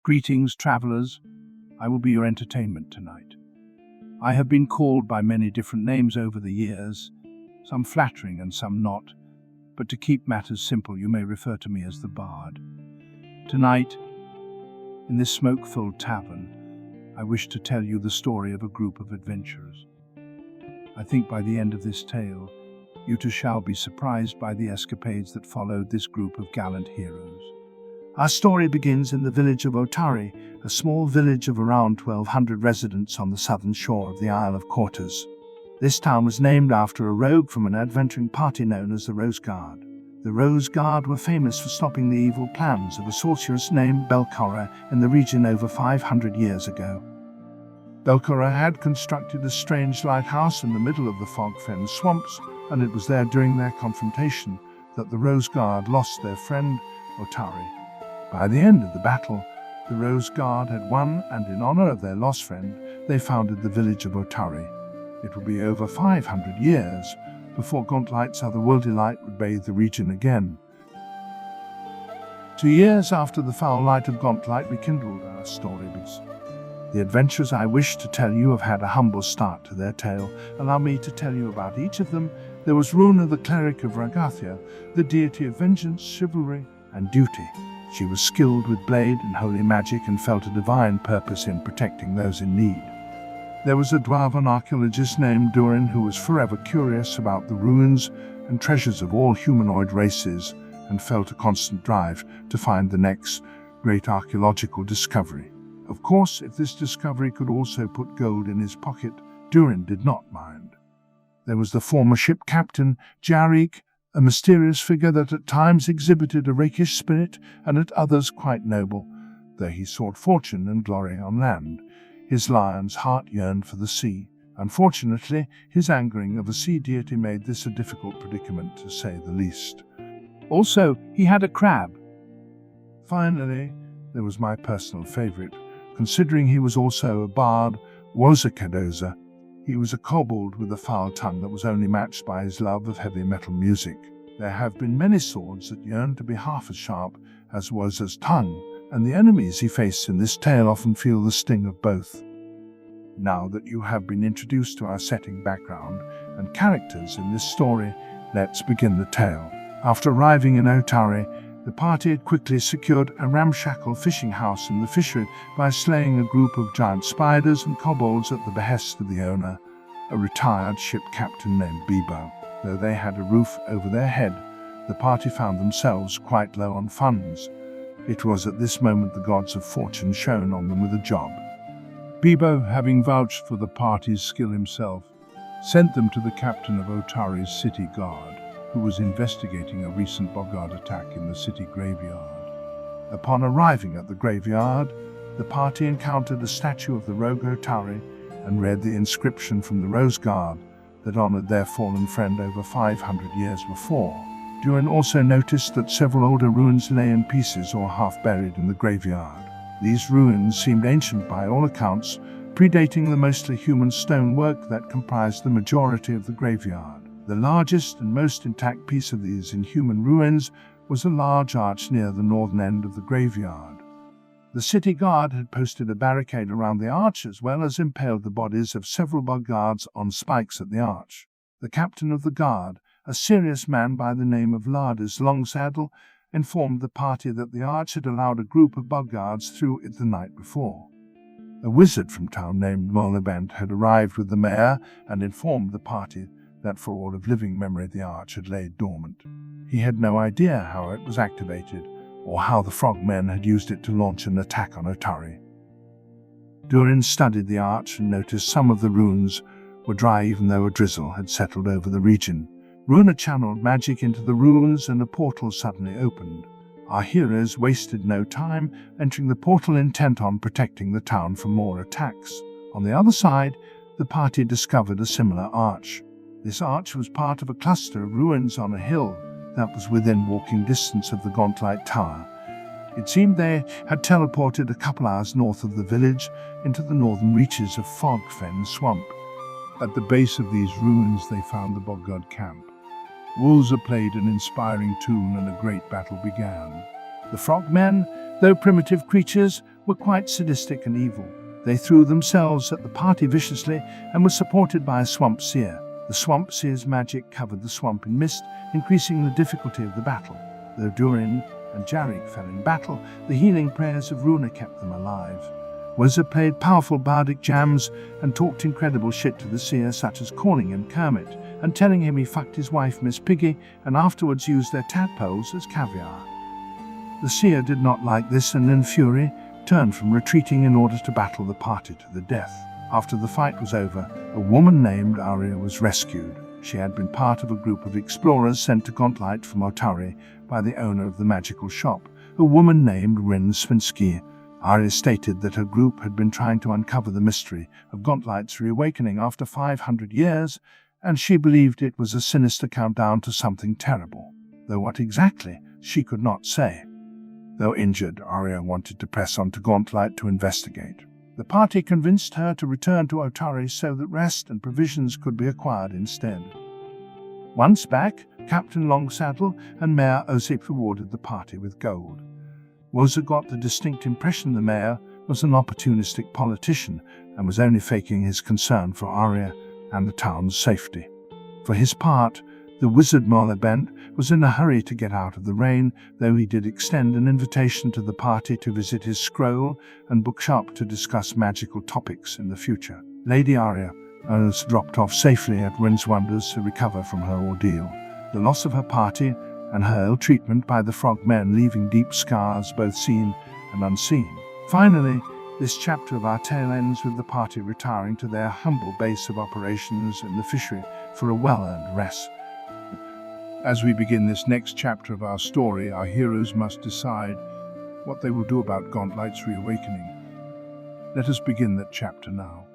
Greetings, travelers. I will be your entertainment tonight. I have been called by many different names over the years, some flattering and some not, but to keep matters simple, you may refer to me as the Bard. Tonight, in this smoke-filled tavern, I wish to tell you the story of a group of adventurers. I think by the end of this tale, you too shall be surprised by the escapades that followed this group of gallant heroes. Our story begins in the village of Otari, a small village of around 1,200 residents on the southern shore of the Isle of Cortez. This town was named after a rogue from an adventuring party known as the Rose Guard. The Rose Guard were famous for stopping the evil plans of a sorceress named Belcora in the region over 500 years ago. Belcora had constructed a strange lighthouse in the middle of the fog-fenned swamps, and it was there during their confrontation that the Rose Guard lost their friend, Otari. By the end of the battle, the Rose Guard had won, and in honor of their lost friend, they founded the village of Otari. It would be over 500 years before Gauntlight's otherworldly light would bathe the region again. 2 years after the foul light of Gauntlight rekindled, our story begins. The adventures I wish to tell you have had a humble start to their tale. Allow me to tell you about each of them. There was Runa, the cleric of Ragathia, the deity of vengeance, chivalry, and duty. She was skilled with blade and holy magic and felt a divine purpose in protecting those in need. There was a dwarven archaeologist named Durin who was forever curious about the ruins and treasures of all humanoid races and felt a constant drive to find the next great archaeological discovery. Of course, if this discovery could also put gold in his pocket, Durin did not mind. There was the former ship captain, Jarik, a mysterious figure that at times exhibited a rakish spirit and at others quite noble, though he sought fortune and glory on land. His lion's heart yearned for the sea. Unfortunately, his angering of a sea deity made this a difficult predicament, to say the least. Also, he had a crab. Finally, there was my personal favorite, considering he was also a bard, Wozakadoza. He was a kobold with a foul tongue that was only matched by his love of heavy metal music. There have been many swords that yearn to be half as sharp as Woza's tongue, and the enemies he faced in this tale often feel the sting of both. Now that you have been introduced to our setting, background, and characters in this story, let's begin the tale. After arriving in Otari, the party had quickly secured a ramshackle fishing house in the fishery by slaying a group of giant spiders and kobolds at the behest of the owner, a retired ship captain named Bibo. Though they had a roof over their head, the party found themselves quite low on funds. It was at this moment the gods of fortune shone on them with a job. Bibo, having vouched for the party's skill himself, sent them to the captain of Otari's city guard, who was investigating a recent boggart attack in the city graveyard. Upon arriving at the graveyard, the party encountered a statue of the rogue Otari and read the inscription from the Rose Guard that honored their fallen friend over 500 years before. Durin also noticed that several older ruins lay in pieces or half buried in the graveyard. These ruins seemed ancient by all accounts, predating the mostly human stonework that comprised the majority of the graveyard. The largest and most intact piece of these inhuman ruins was a large arch near the northern end of the graveyard. The city guard had posted a barricade around the arch as well as impaled the bodies of several boggards on spikes at the arch. The captain of the guard, a serious man by the name of Lardis Longsaddle, informed the party that the arch had allowed a group of boggards through it the night before. A wizard from town named Moliband had arrived with the mayor and informed the party that for all of living memory the arch had laid dormant. He had no idea how it was activated, or how the frogmen had used it to launch an attack on Otari. Durin studied the arch and noticed some of the runes were dry even though a drizzle had settled over the region. Runa channeled magic into the ruins and a portal suddenly opened. Our heroes wasted no time entering the portal, intent on protecting the town from more attacks. On the other side, the party discovered a similar arch. This arch was part of a cluster of ruins on a hill that was within walking distance of the Gauntlight Tower. It seemed they had teleported a couple hours north of the village into the northern reaches of Fog-Fen Swamp. At the base of these ruins they found the boggart camp. Wulza played an inspiring tune and a great battle began. The frogmen, though primitive creatures, were quite sadistic and evil. They threw themselves at the party viciously and were supported by a swamp seer. The swamp seer's magic covered the swamp in mist, increasing the difficulty of the battle. Though Durin and Jarek fell in battle, the healing prayers of Runa kept them alive. Wizard played powerful bardic jams and talked incredible shit to the seer, such as calling him Kermit and telling him he fucked his wife Miss Piggy and afterwards used their tadpoles as caviar. The seer did not like this and in fury turned from retreating in order to battle the party to the death. After the fight was over, a woman named Arya was rescued. She had been part of a group of explorers sent to Gauntlet from Otari by the owner of the magical shop, a woman named Rin Svinsky. Arya stated that her group had been trying to uncover the mystery of Gauntlet's reawakening after 500 years, and she believed it was a sinister countdown to something terrible, though what exactly she could not say. Though injured, Arya wanted to press on to Gauntlet to investigate. The party convinced her to return to Otari so that rest and provisions could be acquired instead. Once back, Captain Longsaddle and Mayor Osip rewarded the party with gold. Woza got the distinct impression the mayor was an opportunistic politician and was only faking his concern for Arya and the town's safety. For his part, the wizard Molibent was in a hurry to get out of the rain, though he did extend an invitation to the party to visit his scroll and bookshop to discuss magical topics in the future. Lady Arya was dropped off safely at Rin's Wonders to recover from her ordeal. The loss of her party and her ill treatment by the frogmen leaving deep scars both seen and unseen. Finally, this chapter of our tale ends with the party retiring to their humble base of operations in the fishery for a well-earned rest. As we begin this next chapter of our story, our heroes must decide what they will do about Gauntlet's reawakening. Let us begin that chapter now.